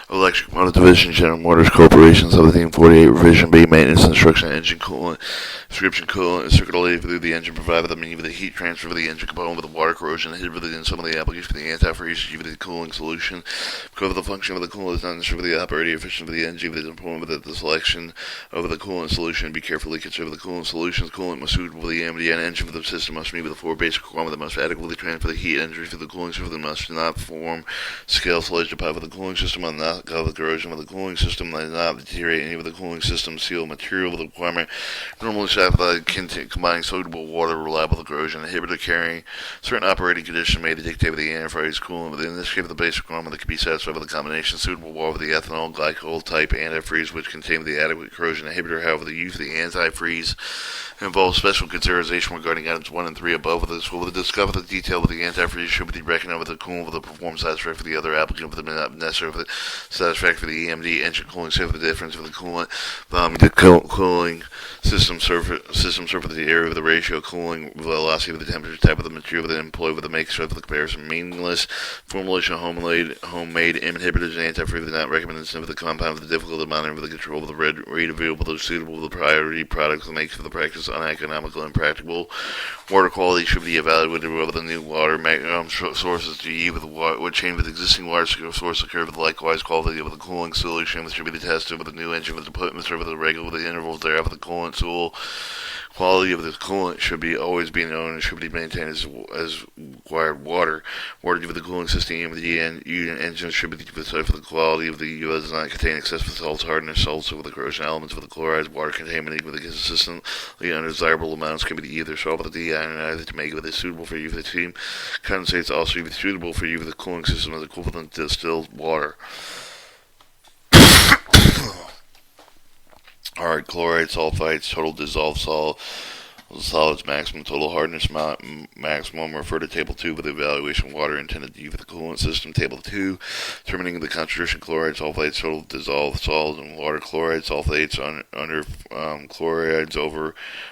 Electric Motor Division, General Motors Corporation, 1748, Revision B, Maintenance Instruction, Engine Coolant, Description Coolant is circulated through the engine, provided the means of the heat transfer of the engine component with the water corrosion inhibited in some of the applications for the antifreeze of the cooling solution. Because of the function of the coolant is not necessary for the operating efficiency of the engine, but is important with the selection of the coolant solution. Be carefully consider the coolant solutions. Coolant must suitable for the Emd M I engine for the system must meet with the four basic requirements that must adequately transfer the heat energy for the cooling system. That must not form scale sludge deposit for the cooling system, must not cause the corrosion of the cooling system, that does not deteriorate any of the cooling system seal material with the requirement normally set by combining soluble water reliable corrosion inhibitor carrying certain operating conditions may dictate with the antifreeze coolant. Within this case, the basic requirement that can be satisfied with the combination suitable water with the ethanol glycol type antifreeze, which contain the adequate corrosion inhibitor. However, the use of the antifreeze involves special consideration regarding items 1 and 3 above. This will discover the detail of the antifreeze should be reckoned with the coolant with the performance satisfactory for the other applicant, but not necessary for the satisfactory for the EMD engine cooling. Save the difference of the coolant the cooling system surface the area of the ratio cooling velocity of the temperature type of the material that employed with the make sure for the comparison meaningless. Formulation of homemade inhibitors and antifreeze are not recommended for the compound with the difficult to monitor with the control of the rate available to suitable the priority products that makes for the practice uneconomical and impractical. Water quality should be evaluated whether the new water sources to use with the water would change with existing water source occur with likewise quality of the cooling solution, which should be tested with the new engine with the put with the regular with the intervals thereafter the coolant tool. Quality of the coolant should be always be known and should be maintained as required water. Water with the cooling system of the engine should be decided for the quality of the does not contain excessive salts, hardness, salts with the corrosion elements with the chlorides, water contaminated with the consistently undesirable amounts can be either solved with the deionized to make it suitable for you for the team. Condensates also be suitable for you for the cooling system as equivalent to distilled water. Alright, chloride, sulfites, total dissolved solids, maximum total hardness, maximum. Refer to Table 2 with the evaluation of water intended to use for the coolant system. Table 2, determining the concentration of chloride, sulfites, total dissolved solids, and water. Chloride, sulfates under chlorides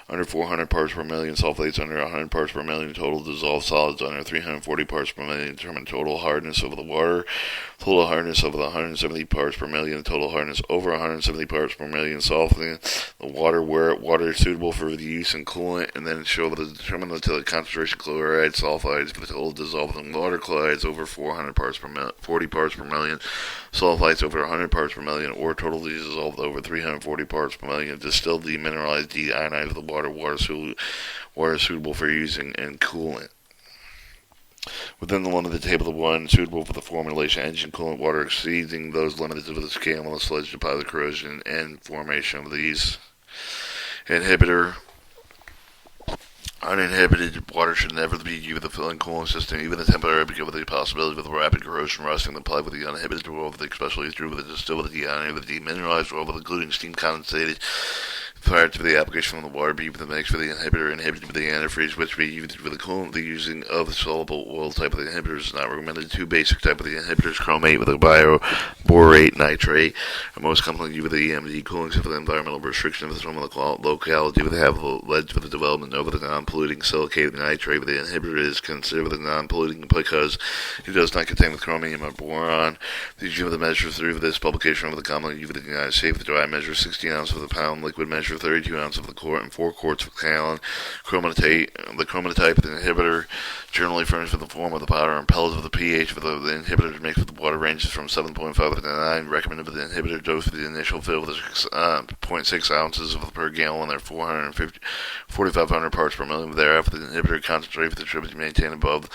under 400 parts per million, sulfates under 100 parts per million, total dissolved solids under 340 parts per million. Determine total hardness of the water. Total hardness of the 170 parts per million, total hardness over 170 parts per million, softening the water where water is suitable for the use in coolant, and then show the determine the concentration of chloride, sulfides for the total dissolved in water, chlorides over 400 parts per million, 40 parts per million, sulfites over 100 parts per million, or totally dissolved over 340 parts per million, distilled, demineralized, deionized the water suitable for using in coolant. Within the limit of the table of 1, suitable for the formulation engine coolant water exceeding those limited to the scale of the sludge deposit corrosion and formation of these. Inhibitor. Uninhibited water should never be used with the filling cooling system, even the temporary, because of the possibility of the rapid corrosion rusting applied with the uninhibited or with the especially through with the distilled with the demineralized or with including steam condensated prior to the application of the water be with the mix for the inhibitor inhibited with the antifreeze, which be used with the coolant. The using of the soluble oil type of the inhibitors is not recommended. Two basic type of the inhibitors, chromate with a bioborate nitrate, are most commonly used with the EMD cooling system for the environmental restriction of the thermal locality would have led to the development of the non-polluting silicated nitrate, but the inhibitor is considered the non-polluting because it does not contain the chromium or boron. These units measure through this publication of the commonly used in the United States. The dry measure 16 ounces of the pound, liquid measure 32 ounces of the quart, and 4 quarts of Calen. The chromatotype of the inhibitor generally furnished with the form of the powder and pellets of the pH of the inhibitor mixed with the water ranges from 7.5 to 9. Recommended for the inhibitor dose for the initial fill with 0.6 ounces per gallon or 4,500 parts per million. Thereafter, the inhibitor concentrate for the should be maintained above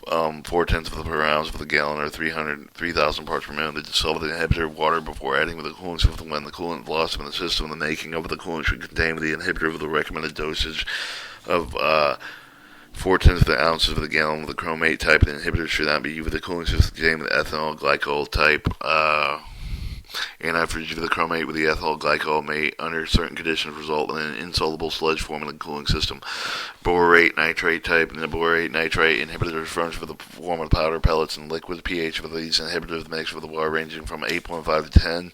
4/10 of the per ounce for the gallon or 3,000 parts per million. They dissolve the inhibitor water before adding with the cooling system. When the coolant lost in the system, the making of the coolant should contain the inhibitor with the recommended dosage of 4/10 of the ounces of the gallon. With the chromate type, the inhibitor should not be used with the cooling system containing the ethanol glycol type. Antifreeze with the chromate with the ethyl glycol may, under certain conditions, result in an insoluble sludge forming in the cooling system. Borate nitrate type and the borate nitrate inhibitors furnish for the form of powder, pellets, and liquid. pH for these inhibitors mix with the water ranging from 8.5 to 10.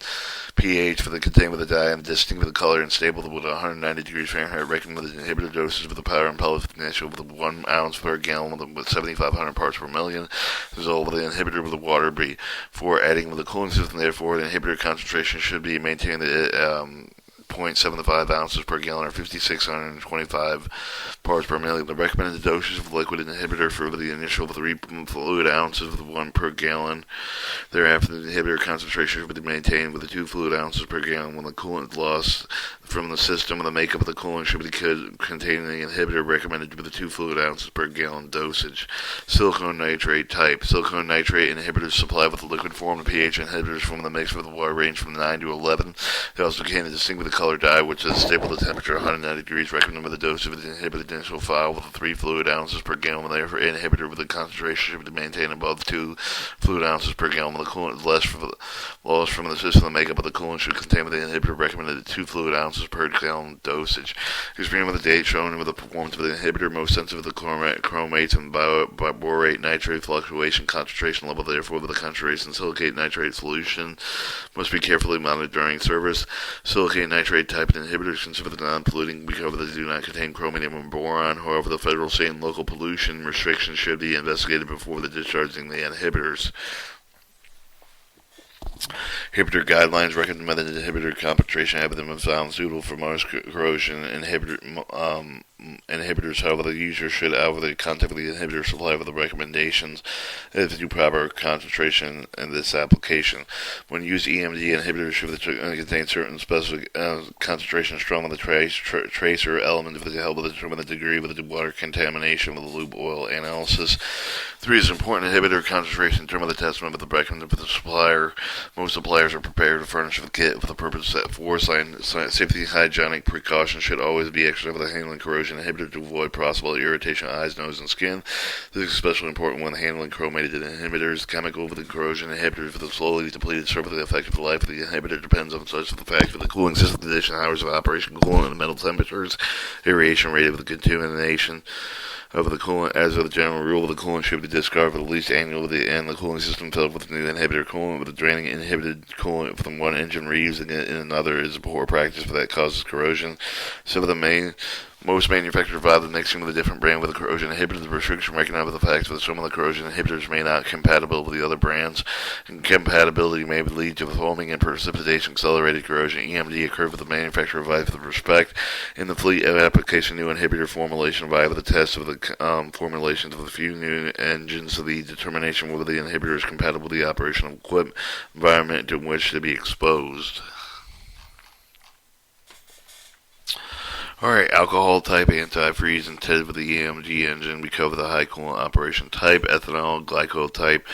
pH for the contained with the dye and distinct with the color and stable with 190 degrees Fahrenheit. Recommended inhibitor doses for the powder and pellets with initial with 1 ounce per gallon with 7,500 parts per million. Dissolve with the inhibitor with the water before adding with the cooling system. Therefore, the inhibitor concentration should be maintained at 0.75 ounces per gallon or 5,625 parts per million. The recommended doses of liquid inhibitor for the initial 3 fluid ounces with 1 per gallon. Thereafter, the inhibitor concentration should be maintained with the 2 fluid ounces per gallon. When the coolant loss from the system and the makeup of the coolant should be containing the inhibitor recommended with the 2 fluid ounces per gallon dosage. Silicone nitrate type. Silicone nitrate inhibitors supplied with the liquid form. The pH inhibitors from the mix with the water range from 9 to 11. They also contain a distinct with the color dye, which is stable to temperature 190 degrees. Recommended with the dose of the inhibited initial file with the 3 fluid ounces per gallon. Therefore, inhibitor with the concentration should be maintained above 2 fluid ounces per gallon. When the coolant is lost from the system, the makeup of the coolant should contain with the inhibitor recommended 2 fluid ounces per gallon dosage. Experiment with the date shown with the performance of the inhibitor most sensitive to the chromates and borate nitrate fluctuation concentration level. Therefore, with the concentration silicate nitrate solution must be carefully monitored during service. Silicate nitrate type inhibitors considered non-polluting because they do not contain chromium and boron. However, the federal, state, and local pollution restrictions should be investigated before the discharging the inhibitors. Inhibitor guidelines recommend that the inhibitor concentration have been found suitable for most corrosion inhibitors. However, the user should, however, contact with the inhibitor supply with the recommendations if do proper concentration in this application. When used, EMD inhibitors should contain certain specific concentration strong on the tracer element to help determine the degree of the water contamination with the lube oil analysis. 3 is important inhibitor concentration determine the testament of the recommended for the supplier. Most suppliers are prepared to furnish the kit for the purpose set forth. Safety hygienic precautions should always be exercised with the handling corrosion inhibitor to avoid possible irritation of eyes, nose, and skin. This is especially important when handling chromated inhibitors. Chemical with the corrosion inhibitors for the slowly depleted surface. The effective life of the inhibitor depends on such the fact of the cooling system condition, hours of operation, coolant, and metal temperatures, aeration rate of the contamination of the coolant. As a general rule, the coolant should be discarded at least annually, and the cooling system filled with new inhibitor coolant. With the draining inhibited coolant from one engine, reusing it in another is a poor practice, but that causes corrosion. So most manufacturers provide the mixing with a different brand with a corrosion inhibitor. The restriction recognized with the fact that some of the corrosion inhibitors may not be compatible with the other brands. Incompatibility may lead to foaming and precipitation, accelerated corrosion. EMD occurred with the manufacturer provides with respect in the fleet of application new inhibitor formulation via the test of the formulations of a few new engines. So the determination whether the inhibitor is compatible with the operational equipment environment to which to be exposed. Alright, alcohol type, antifreeze, intended for the EMD engine. We cover the high coolant operation type, ethanol, glycol type,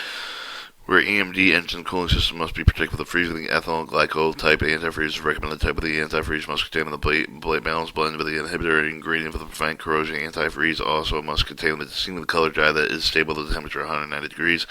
where EMD engine cooling system must be protected with the freezing ethanol glycol type antifreeze is recommended. Type of the antifreeze must contain the blade balance blend with the inhibitor ingredient for the prevent corrosion. Antifreeze also must contain the distinct color dye that is stable to the temperature 190 degrees.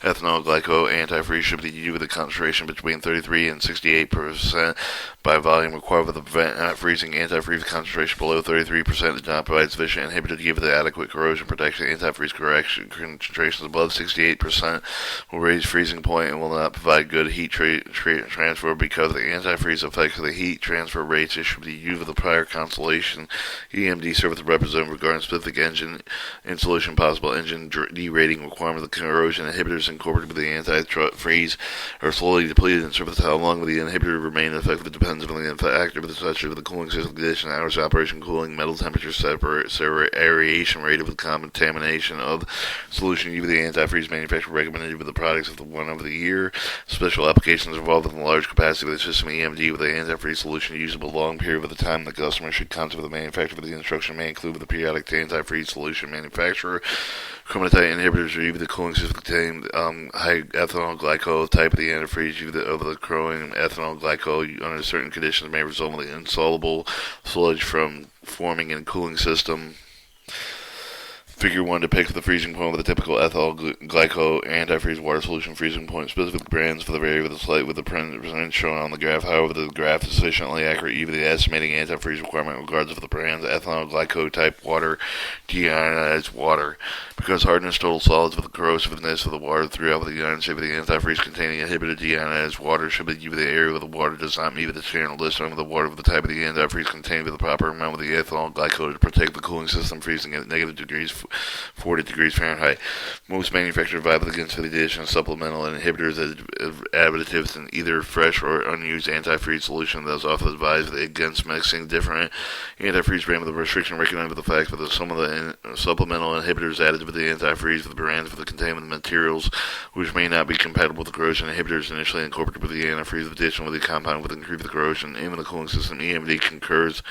Ethanol glycol antifreeze should be used with a concentration between 33 and 68% by volume required with the prevent freezing. Antifreeze concentration below 33% does not provide sufficient inhibitor to give the adequate corrosion protection. Antifreeze correction concentrations above 68% will raise freezing point and will not provide good heat transfer because the antifreeze affects the heat transfer rates. It should be used with a prior constellation EMD service representative regarding specific engine installation, possible engine derating requirement. The corrosion inhibitors incorporated with the antifreeze are slowly depleted and service how long will the inhibitor remain effective depends on the factor of the structure of the cooling system condition, hours of operation, cooling, metal temperature, aeration rate of the contamination of solution. Used with the antifreeze manufacturer recommended with the products of the one over the year. Special applications involved in the large capacity of the system EMD with the antifreeze solution usable a long period of the time. The customer should contact with the manufacturer for the instruction may include with the periodic antifreeze solution manufacturer. Chromatite inhibitors are used the cooling system contain high ethanol glycol type of the antifreeze used over the crowing ethanol glycol under certain conditions may result in the insoluble sludge from forming in cooling system. Figure 1 depicts the freezing point with a typical ethyl glycol antifreeze water solution freezing point. Specific brands for the vary with the print shown on the graph. However, the graph is sufficiently accurate even the estimating antifreeze requirement regardless of the brand's ethanol glycol type water, deionized water. Because hardness total solids with the corrosiveness of the water throughout the ion shape of the antifreeze containing inhibited deionized water should be given the area where the water does not meet the standard list of the water with the type of the antifreeze contained with the proper amount of the ethanol glycol to protect the cooling system freezing at negative degrees 40 degrees Fahrenheit. Most manufacturers advise against the addition of supplemental inhibitors as additives in either fresh or unused antifreeze solution. Thus, often advised against mixing different antifreeze brands with a restriction recognized with the fact that some of the supplemental inhibitors added with the antifreeze with the brands with the containment materials which may not be compatible with the corrosion inhibitors initially incorporated with the antifreeze addition with the compound with increase the corrosion aim of the cooling system. EMD concurs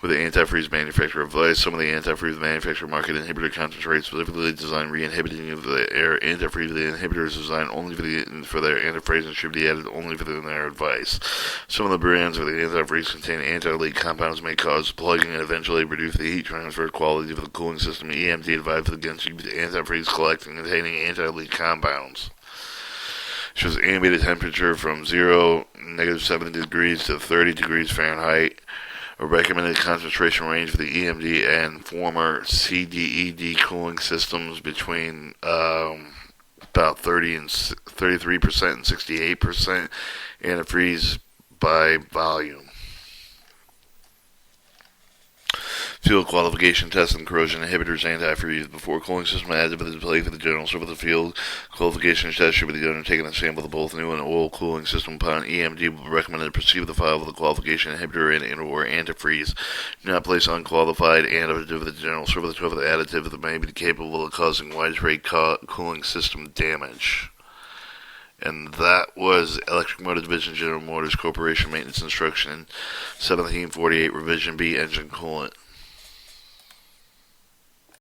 with the antifreeze manufacturer. Advise some of the antifreeze manufacturer market inhibitor concentrates specifically designed re-inhibiting of the air antifreeze. The inhibitor is designed only for their antifreeze and should be added only within their advice. Some of the brands of the antifreeze contain anti-leak compounds may cause plugging and eventually reduce the heat transfer quality of the cooling system. EMD advises against using antifreeze collecting containing anti-leak compounds. Shows ambient temperature from -70 degrees to 30 degrees Fahrenheit. A recommended concentration range for the EMD and former CDED cooling systems between about 30 and 33% and 68% antifreeze by volume. Field qualification tests and corrosion inhibitors antifreeze before cooling system added to the display for the general server of the field. Qualification test should be undertaken and sample of both new and old cooling system. Upon EMD will be recommended to proceed with the file with the qualification inhibitor and or antifreeze. Do not place unqualified additive with the general server of the additive that may be capable of causing widespread cooling system damage. And that was Electric Motor Division General Motors Corporation Maintenance Instruction 1748 Revision B Engine Coolant.